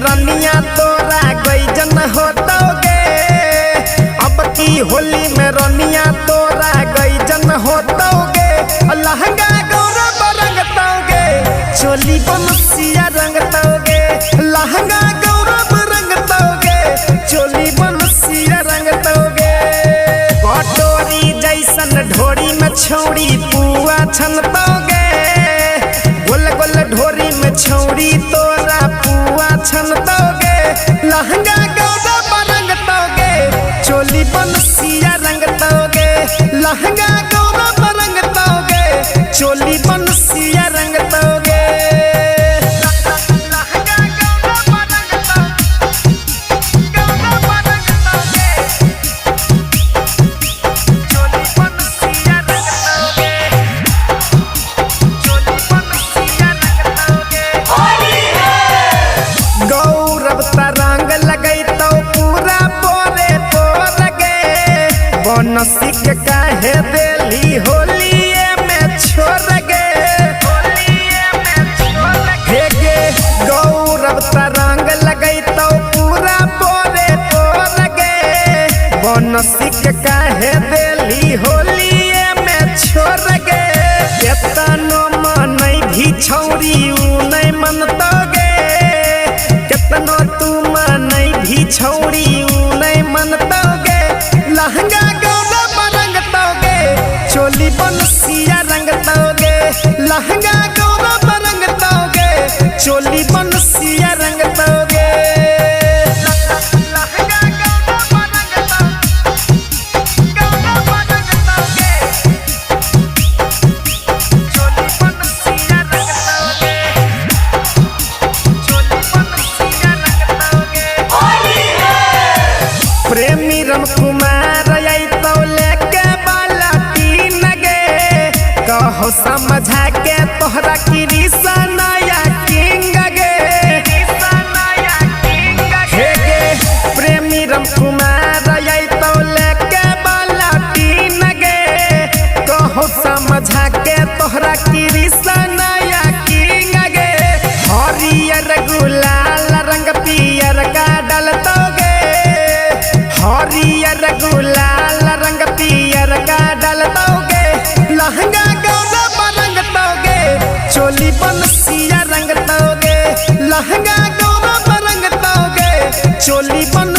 रनिया तोरा गईजन होतोगे। अब की होली में रनिया तोरा गईजन होतोगे। लहंगा गौरव रंगतोगे, चोली बनसिया रंगतोगे। लहंगा गौरव रंगतोगे, चोली बनसिया रंगतोगे। कटोरी जैसन ढोरी में छौड़ी पुआ छनतोगे। गोल गोल ढोरी में छौड़ी तोरा पुआ छनतोगे। लहंगा गौरव रंगतोगे, चोली बनसिया रंगतोगे। लहंगा गौरव रंगतोगे, चोली बनसिया रंगतोगे। गौरव तरंग लगैतो पूरा बोरे बोरगे। बनसी के काहे देली होलिए में छोड़ गे। हे गे गौरव तरंग लगैतो पूरा बोरे बोरगे। बनसी के काहे देली होलिए में छोड़ गे। केतनो मनई भी छौरी उ नहीं मनतोगे। केतनो तू मनई भी छौरी उ नहीं मनतोगे। लहंगा गौरव रंगतोगे, चोली बनसिया रंगतोगे। लहंगा गौरव रंगतोगे, चोली बनसिया रंगतोगे। प्रेमी राम कुमार अइतो लेके बाल्टी नगे। कहो समझा के तोहरा कृष्ण नया किंग गे। हे गे प्रेमी राम कुमार अइतो लेके बाल्टी नगे। कहो समझा के तोहरा कृष्ण नया किंग गे। हरियर गुलाल रंग पियर का डलतोगे। हरियर गुलाल रंग पियर का डलतोगे। लहंगा गौरव रंगतोगे, चोली बनसिया रंगतोगे। लहंगा गौरव रंगतोगे, चोली बन